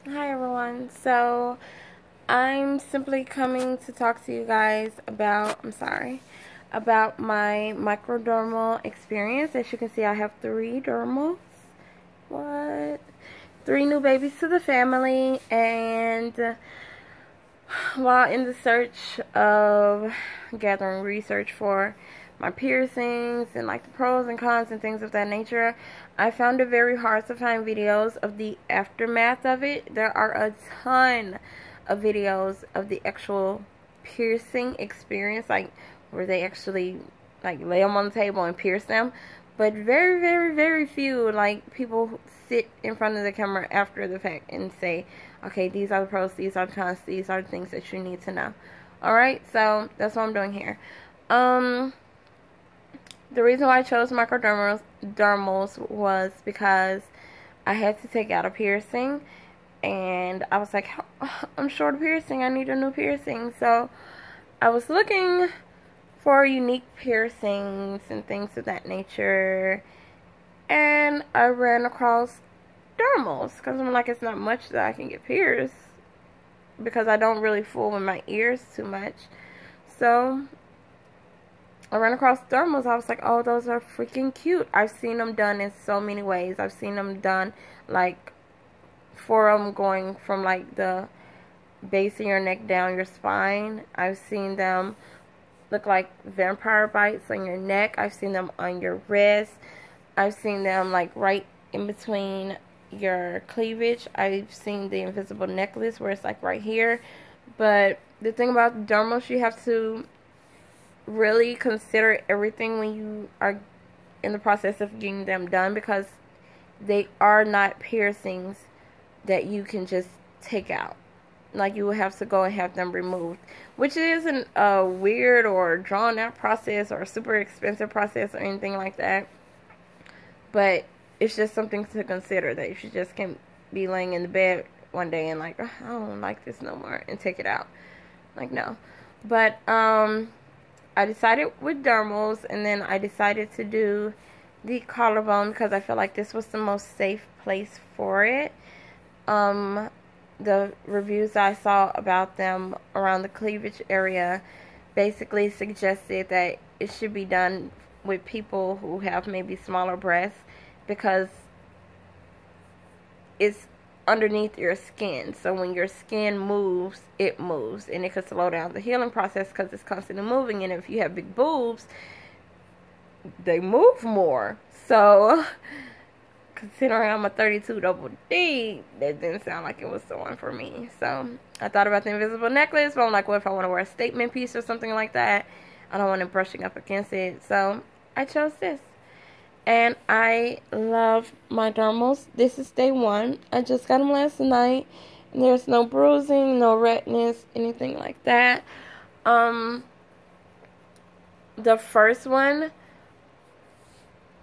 Hi everyone. So I'm simply coming to talk to you guys about about my microdermal experience. As you can see, I have 3 dermals. What? 3 new babies to the family, and while in the search of gathering research for my piercings and like the pros and cons and things of that nature, I found it very hard to find videos of the aftermath of it. There are a ton of videos of the actual piercing experience, like where they actually like lay them on the table and pierce them, but very, very, very few like people sit in front of the camera after the fact and say, okay, these are the pros, these are the cons, these are the things that you need to know. Alright, so that's what I'm doing here. The reason why I chose microdermals was because I had to take out a piercing, and I was like, I'm short of piercing, I need a new piercing. So I was looking for unique piercings and things of that nature, and I ran across dermals because I'm like, it's not much that I can get pierced because I don't really fool with my ears too much. So I ran across dermals. I was like, oh, those are freaking cute. I've seen them done in so many ways. I've seen them done like for them going from like the base of your neck down your spine. I've seen them look like vampire bites on your neck. I've seen them on your wrist. I've seen them like right in between your cleavage. I've seen the invisible necklace where it's like right here. But the thing about dermals, you have to really consider everything when you are in the process of getting them done, because they are not piercings that you can just take out. Like, you will have to go and have them removed, which isn't a weird or drawn out process or a super expensive process or anything like that, but it's just something to consider, that you just can't be laying in the bed one day and like, oh, I don't like this no more, and take it out. Like, no. But I decided with dermals, and then I decided to do the collarbone because I felt like this was the most safe place for it. The reviews I saw about them around the cleavage area basically suggested that it should be done with people who have maybe smaller breasts, because it's underneath your skin, so when your skin moves, it moves, and it could slow down the healing process because it's constantly moving. And if you have big boobs, they move more. So considering I'm a 32 double D, that didn't sound like it was the one for me. So I thought about the invisible necklace, but I'm like, what if I want to wear a statement piece or something like that? I don't want it brushing up against it, so I chose this. And I love my dermals. This is day 1. I just got them last night. And there's no bruising, no redness, anything like that. The first one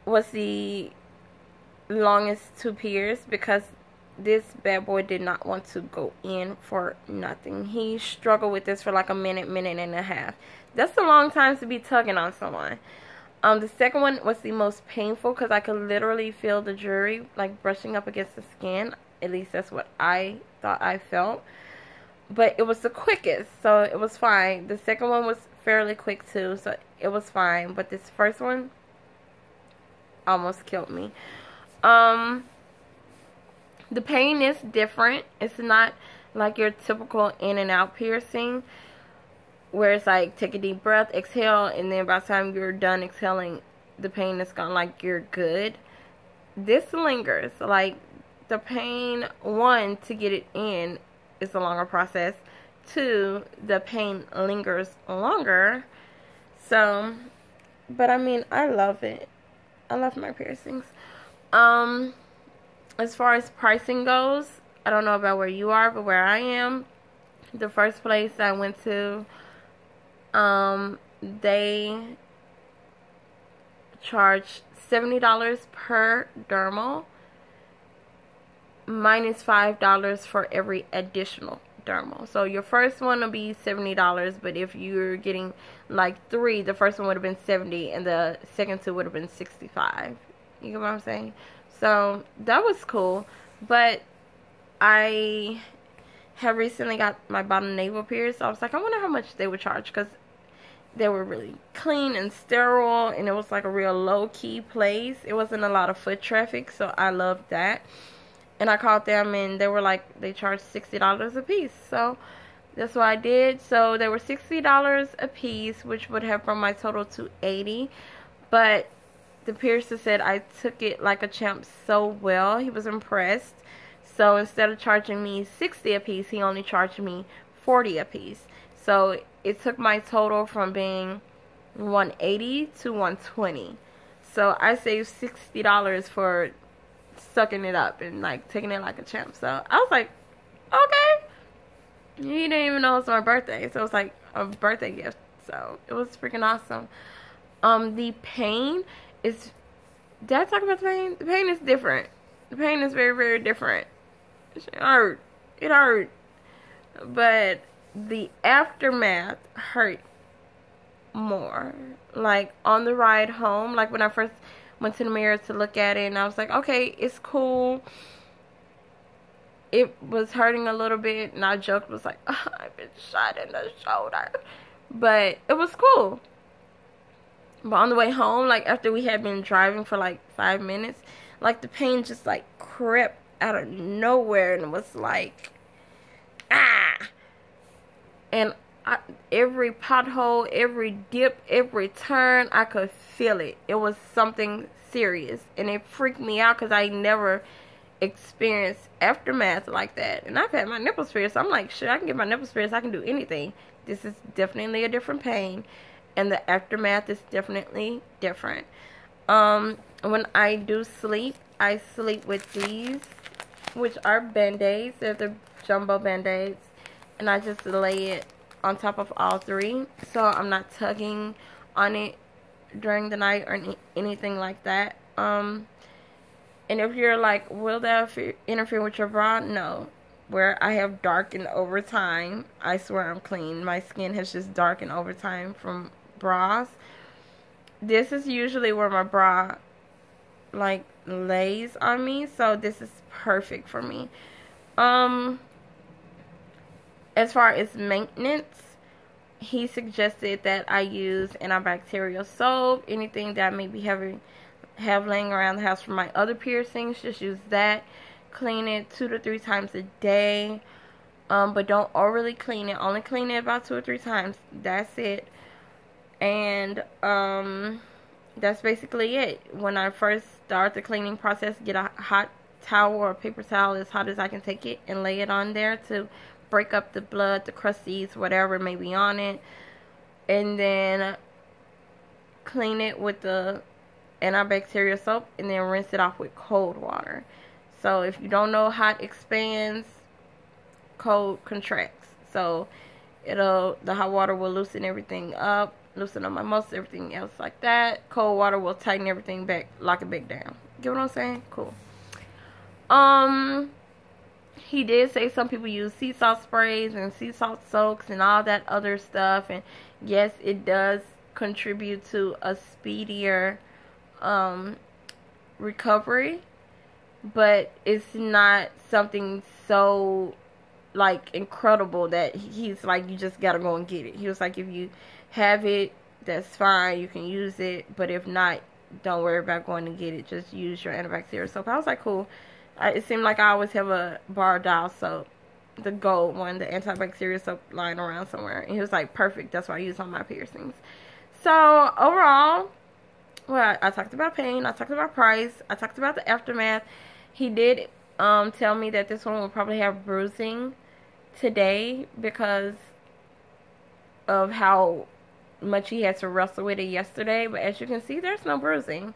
was the longest to pierce because this bad boy did not want to go in for nothing. He struggled with this for like a minute and a half. That's a long time to be tugging on someone. The second one was the most painful because I could literally feel the jewelry like brushing up against the skin. At least that's what I thought I felt. But it was the quickest, so it was fine. The second one was fairly quick too, so it was fine. But this first one almost killed me. The pain is different. It's not like your typical in and out piercing, where it's like, take a deep breath, exhale, and then by the time you're done exhaling, the pain is gone, like you're good. This lingers. Like, the pain, 1, to get it in is a longer process. 2, the pain lingers longer. So, but I mean, I love it. I love my piercings. As far as pricing goes, I don't know about where you are, but where I am, the first place I went to, they charge $70 per dermal, minus $5 for every additional dermal. So your first one will be $70, but if you're getting like 3, the first one would have been $70 and the second 2 would have been $65. You get what I'm saying? So that was cool. But I have recently got my bottom navel pierced. So I was like, I wonder how much they would charge, because they were really clean and sterile, and it was like a real low-key place. It wasn't a lot of foot traffic, so I loved that. And I called them, and they were like, they charged $60 a piece. So that's what I did. So they were $60 a piece, which would have brought my total to $80. But the piercer said I took it like a champ so well. He was impressed. So instead of charging me $60 a piece, he only charged me $40 a piece. So it took my total from being $180 to $120. So I saved $60 for sucking it up and like taking it like a champ. So I was like, okay. He didn't even know it was my birthday, so it was like a birthday gift. So it was freaking awesome. The pain is, did I talk about the pain? The pain is different. The pain is very, very different. It hurt. It hurt. But the aftermath hurt more. Like on the ride home, like when I first went to the mirror to look at it, and I was like, okay, it's cool. It was hurting a little bit, and I joked, was like, oh, I've been shot in the shoulder. But it was cool. But on the way home, like after we had been driving for like 5 minutes, like the pain just like crept out of nowhere, and it was like, ah. And every pothole, every dip, every turn, I could feel it. It was something serious, and it freaked me out because I never experienced aftermath like that. And I've had my nipples pierced, so I'm like, shit, I can get my nipples pierced, I can do anything. This is definitely a different pain, and the aftermath is definitely different. When I do sleep, I sleep with these, which are band-aids. They're the jumbo band-aids, and I just lay it on top of all three, so I'm not tugging on it during the night or anything like that. And if you're like, will that interfere with your bra? No. Where I have darkened over time, I swear I'm clean. My skin has just darkened over time from bras. This is usually where my bra like lays on me, so this is perfect for me. As far as maintenance, he suggested that I use antibacterial soap. Anything that I maybe have laying around the house from my other piercings, just use that. Clean it 2 to 3 times a day, but don't overly clean it. Only clean it about 2 or 3 times. That's it. And that's basically it. When I first start the cleaning process, get a hot towel or a paper towel as hot as I can take it and lay it on there to break up the blood, the crusties, whatever may be on it, and then clean it with the antibacterial soap, and then rinse it off with cold water. So if you don't know, hot expands, cold contracts. So the hot water will loosen everything up, loosen up my muscles, everything else like that. Cold water will tighten everything back, lock it back down. Get what I'm saying? Cool. He did say some people use sea salt sprays and sea salt soaks and all that other stuff, and yes, it does contribute to a speedier recovery, but it's not something so like incredible that he's like, you just gotta go and get it. He was like, if you have it, that's fine, you can use it, but if not, don't worry about going to get it, just use your antibacterial soap. I was like, cool. It seemed like I always have a bar dial soap, the gold one, the antibacterial soap lying around somewhere. And he was like, perfect, that's what I use on my piercings. So overall, well, I talked about pain, I talked about price, I talked about the aftermath. He did tell me that this one will probably have bruising today because of how much he had to wrestle with it yesterday. But as you can see, there's no bruising.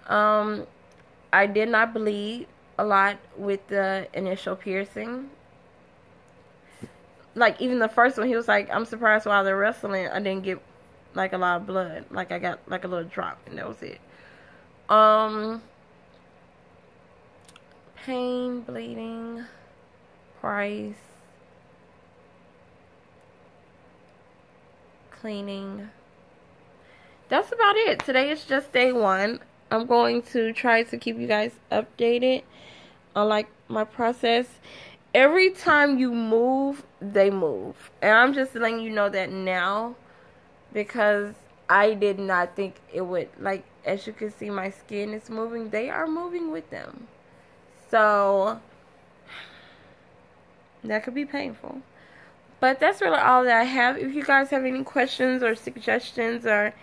I did not bleed a lot with the initial piercing. Like even the first one, he was like, I'm surprised while they're wrestling I didn't get like a lot of blood. Like I got like a little drop, and that was it. Pain, bleeding, price, cleaning. That's about it. Today is just day one. I'm going to try to keep you guys updated. unlike my process, every time you move, they move. And I'm just letting you know that now, because I did not think it would, like, as you can see, my skin is moving. They are moving with them. So that could be painful. But that's really all that I have. If you guys have any questions or suggestions or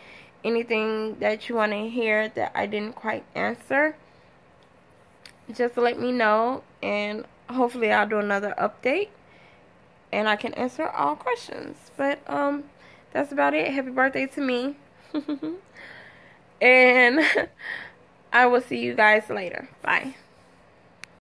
anything that you want to hear that I didn't quite answer, just let me know, and hopefully I'll do another update and I can answer all questions. But that's about it. Happy birthday to me. And I will see you guys later. Bye.